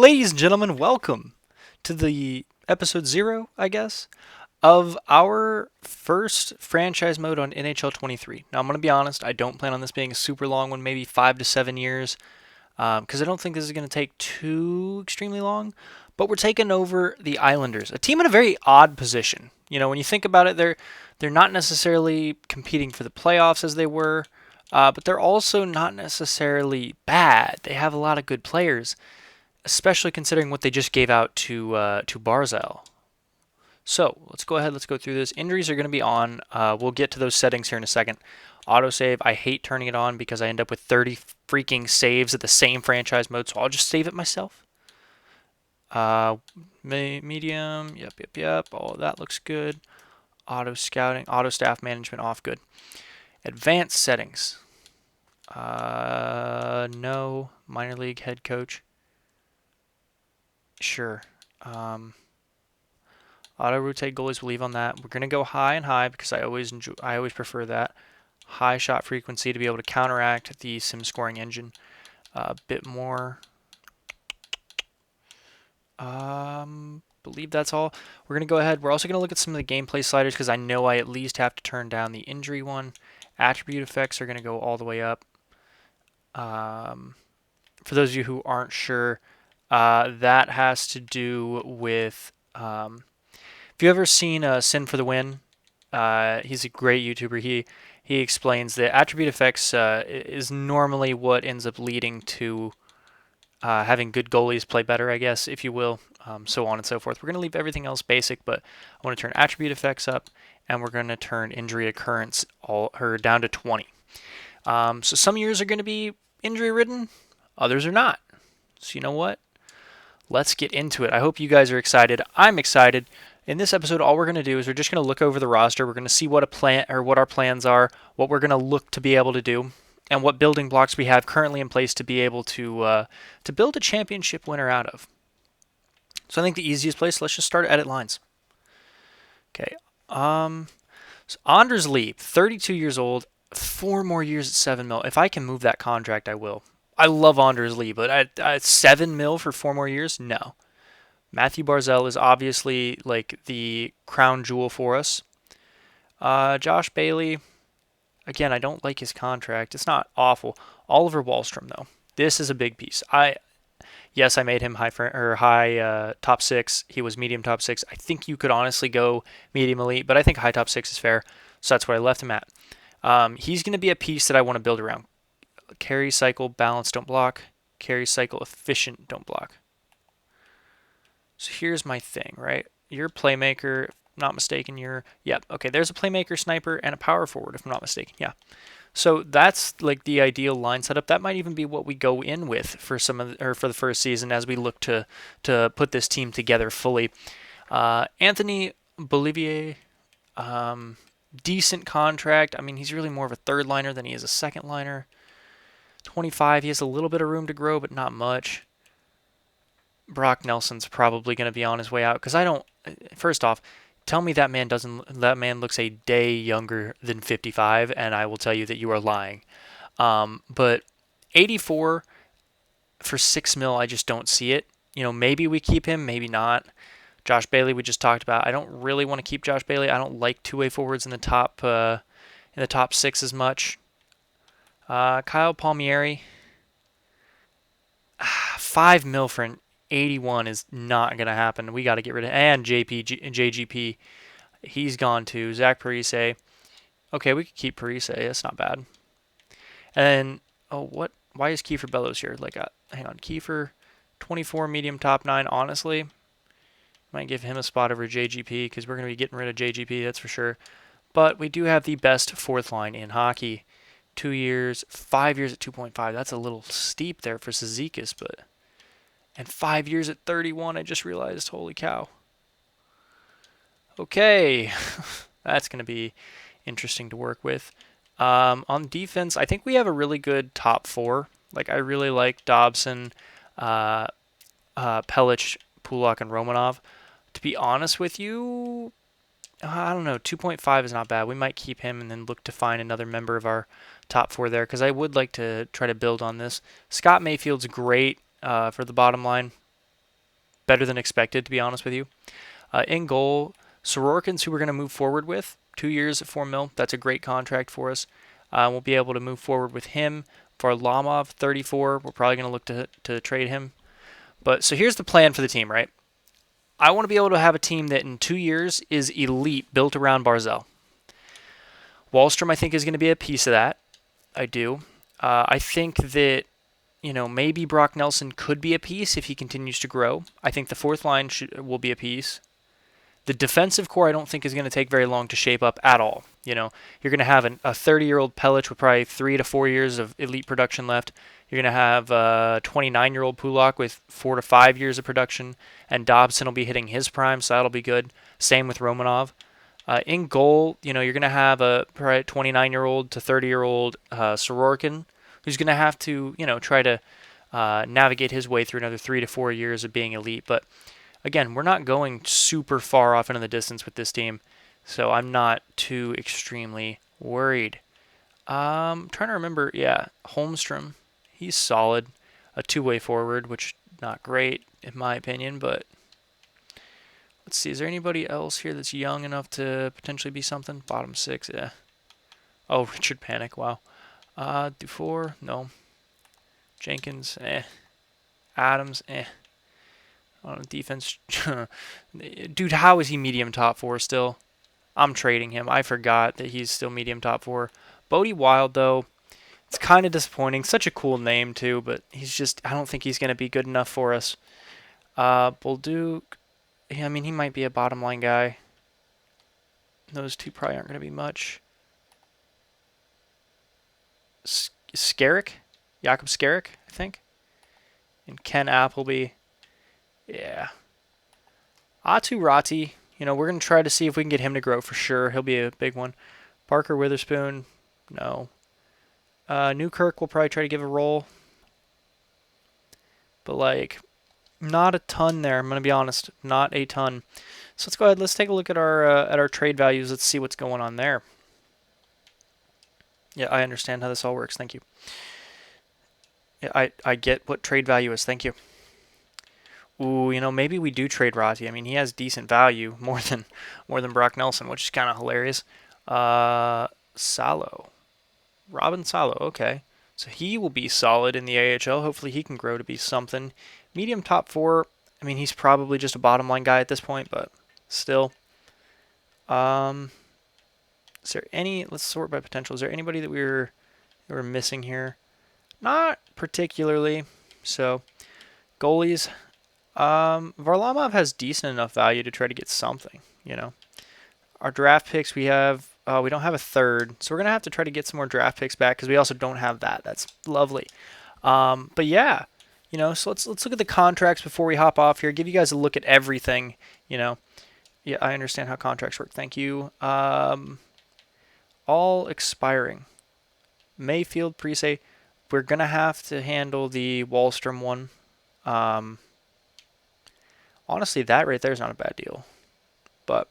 Ladies and gentlemen, welcome to the episode 0, I guess, of our first franchise mode on NHL 23. Now, I'm going to be honest, I don't plan on this being a super long one, maybe 5 to 7 years, because I don't think this is going to take too extremely long. But we're taking over the Islanders, a team in a very odd position. You know, when you think about it, they're not necessarily competing for the playoffs as they were, but they're also not necessarily bad. They have a lot of good players, especially considering what they just gave out to Barzal. So let's go ahead. Let's go through this. Injuries are going to be on. We'll get to those settings here in a second. Autosave. I hate turning it on because I end up with 30 freaking saves at the same franchise mode, so I'll just save it myself. Medium. Yep. All of that looks good. Auto scouting. Auto staff management off. Good. Advanced settings. No. Minor league head coach. Sure. Auto rotate goalies will leave on that. We're gonna go high and high because I always prefer that. High shot frequency to be able to counteract the sim scoring engine a bit more. Believe that's all. We're gonna go ahead. We're also gonna look at some of the gameplay sliders because I know I at least have to turn down the injury one. Attribute effects are gonna go all the way up. For those of you who aren't sure, that has to do with if you've ever seen Sin for the Win, he's a great YouTuber. He explains that attribute effects is normally what ends up leading to having good goalies play better, I guess, if you will, so on and so forth. We're going to leave everything else basic, but I want to turn attribute effects up, and we're going to turn injury occurrence down to 20. So some years are going to be injury-ridden, others are not. So you know what? Let's get into it. I hope you guys are excited. I'm excited. In this episode, all we're going to do is we're just going to look over the roster. We're going to see what what our plans are, what we're going to look to be able to do, and what building blocks we have currently in place to be able to build a championship winner out of. So I think the easiest place, let's just start at edit lines. Okay. So Anders Lee, 32 years old, 4 more years at 7 mil. If I can move that contract, I will. I love Anders Lee, but at 7 mil for 4 more years, no. Matthew Barzal is obviously like the crown jewel for us. Josh Bailey, again, I don't like his contract. It's not awful. Oliver Wahlstrom, though, this is a big piece. Yes, I made him high top 6. He was medium top 6. I think you could honestly go medium elite, but I think high top 6 is fair. So that's what I left him at. He's going to be a piece that I want to build around. Carry cycle balance, don't block. Carry cycle efficient, don't block. So here's my thing, right? You're a playmaker, if I'm not mistaken. Okay, there's a playmaker, sniper, and a power forward, if I'm not mistaken. Yeah. So that's like the ideal line setup. That might even be what we go in with for for the first season as we look to put this team together fully. Anthony Bolivier, decent contract. I mean, he's really more of a third liner than he is a second liner. 25, he has a little bit of room to grow, but not much. Brock Nelson's probably going to be on his way out because first off, tell me that man looks a day younger than 55, and I will tell you that you are lying. But 84 for 6 mil, I just don't see it. You know, maybe we keep him, maybe not. Josh Bailey, we just talked about. I don't really want to keep Josh Bailey. I don't like two-way forwards in the top 6 as much. Kyle Palmieri, 5 mil for an 81 is not going to happen. We got to get rid of and JGP. He's gone too. Zach Parise. Okay, we could keep Parise. That's not bad. And why is Kiefer Bellows here? Hang on. Kiefer, 24 medium top 9. Honestly, might give him a spot over JGP because we're going to be getting rid of JGP. That's for sure. But we do have the best fourth line in hockey. 2 years, 5 years at 2.5. That's a little steep there for Cizikas, but. And 5 years at 31, I just realized, holy cow. Okay, that's going to be interesting to work with. On defense, I think we have a really good top 4. Like, I really like Dobson, Pelich, Pulak, and Romanov. To be honest with you, I don't know, 2.5 is not bad. We might keep him and then look to find another member of our top 4 there, because I would like to try to build on this. Scott Mayfield's great. For the bottom line, better than expected, to be honest with you. In goal, Sorokin's who we're going to move forward with. 2 years at 4 mil. That's a great contract for us. We'll be able to move forward with him. Varlamov, 34. We're probably going to look to trade him. But so here's the plan for the team, right? I want to be able to have a team that in 2 years is elite, built around Barzell. Wahlstrom, I think, is going to be a piece of that. I do. I think that, maybe Brock Nelson could be a piece if he continues to grow. I think the fourth line will be a piece. The defensive core, I don't think, is going to take very long to shape up at all. You're going to have a 30-year-old Pelech with probably 3 to 4 years of elite production left. You're going to have a 29-year-old Pulak with 4 to 5 years of production, and Dobson will be hitting his prime, so that'll be good. Same with Romanov. In goal, you're going to have a probably 29-year-old to 30-year-old Sorokin, who's going to have to, try to navigate his way through another 3 to 4 years of being elite. But again, we're not going super far off into the distance with this team, so I'm not too extremely worried. Trying to remember, Holmstrom, he's solid. A two-way forward, which not great in my opinion, but let's see. Is there anybody else here that's young enough to potentially be something? Bottom 6, yeah. Oh, Richard Panik, wow. Dufour, no. Jenkins, Adams, On defense, dude, how is he medium top 4 still? I'm trading him. I forgot that he's still medium top 4. Bodie Wild, though, it's kind of disappointing. Such a cool name, too, but I don't think he's going to be good enough for us. Bolduc, I mean, he might be a bottom line guy. Those two probably aren't going to be much. Skarek? Jakob Skarek, I think. And Ken Appleby. Yeah. Atu Rati, we're going to try to see if we can get him to grow for sure. He'll be a big one. Parker Witherspoon, no. Newkirk will probably try to give a roll. But, not a ton there. I'm going to be honest. Not a ton. So let's go ahead. Let's take a look at our trade values. Let's see what's going on there. Yeah, I understand how this all works. Thank you. Yeah, I get what trade value is. Thank you. Ooh, maybe we do trade Rati. I mean, he has decent value, more than Brock Nelson, which is kind of hilarious. Salo. Robin Salo, okay. So he will be solid in the AHL. Hopefully he can grow to be something. Medium top 4, I mean, he's probably just a bottom line guy at this point, but still. Is there let's sort by potential. Is there anybody that we were missing here? Not particularly. So, goalies. Varlamov has decent enough value to try to get something, Our draft picks, we don't have a third, so we're going to have to try to get some more draft picks back because we also don't have that. That's lovely. But yeah, so let's look at the contracts before we hop off here. Give you guys a look at everything, Yeah, I understand how contracts work. Thank you. All expiring. Mayfield, Parise. We're going to have to handle the Wahlstrom one. Honestly, that right there is not a bad deal. But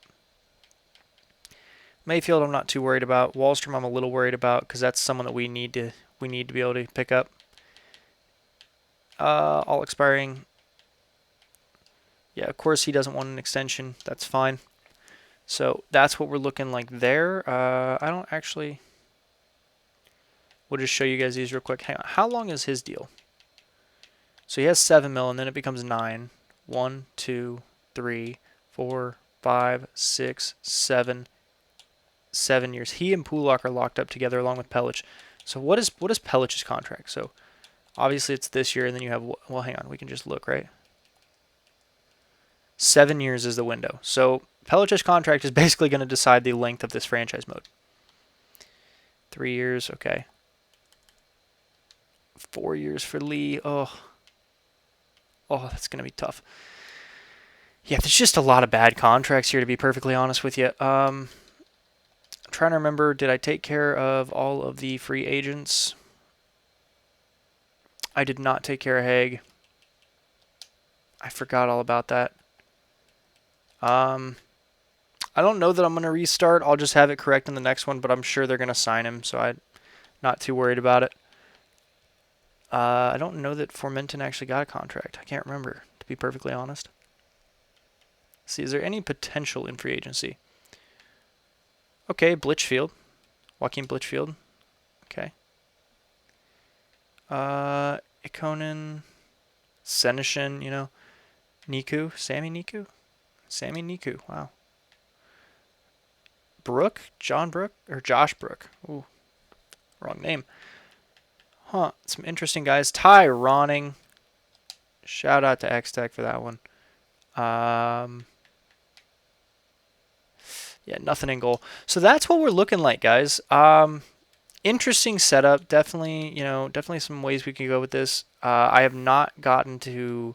Mayfield, I'm not too worried about. Wahlstrom, I'm a little worried about because that's someone that we need to be able to pick up. All expiring. Yeah, of course he doesn't want an extension. That's fine. So that's what we're looking like there. I don't actually. We'll just show you guys these real quick. Hang on. How long is his deal? So he has 7 mil, and then it becomes 9. 1, 2, 3, 4, 5, 6, 7. 7 years. He and Pulak are locked up together along with Pelech. So what is Pelech's contract? So obviously it's this year, and then you have, well, hang on, we can just look, right? 7 years is the window. So Pelech's contract is basically going to decide the length of this franchise mode. 3 years, okay. 4 years for Lee. Oh, that's going to be tough. Yeah, there's just a lot of bad contracts here, to be perfectly honest with you. I'm trying to remember, did I take care of all of the free agents? I did not take care of Haig. I forgot all about that. I don't know that I'm going to restart. I'll just have it correct in the next one, but I'm sure they're going to sign him, so I'm not too worried about it. I don't know that Formenton actually got a contract. I can't remember, to be perfectly honest. See, is there any potential in free agency? Okay, Blitchfield. Joaquin Blitchfield. Okay. Ikonen, Senishin, Niku, Sammy Niku? Sammy Niku, wow. Brook? John Brook? Or Josh Brook? Ooh, wrong name. Huh, some interesting guys. Ty Ronning. Shout out to X Tech for that one. Yeah, nothing in goal. So that's what we're looking like, guys. Interesting setup. Definitely, definitely some ways we can go with this. I have not gotten to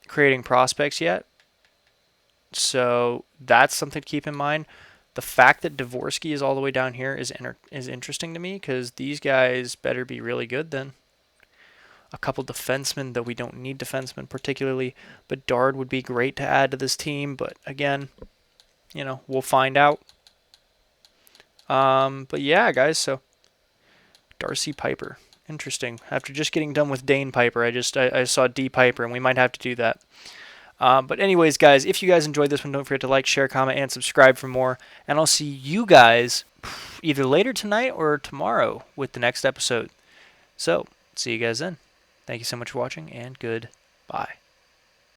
creating prospects yet, so that's something to keep in mind. The fact that Dvorsky is all the way down here is interesting to me because these guys better be really good then. A couple defensemen, though we don't need defensemen particularly, but Dard would be great to add to this team. But again, we'll find out. But yeah, guys, so Darcy Piper. Interesting. After just getting done with Dane Piper, I saw D Piper, and we might have to do that. But anyways, guys, if you guys enjoyed this one, don't forget to like, share, comment, and subscribe for more. And I'll see you guys either later tonight or tomorrow with the next episode. So, see you guys then. Thank you so much for watching, and goodbye.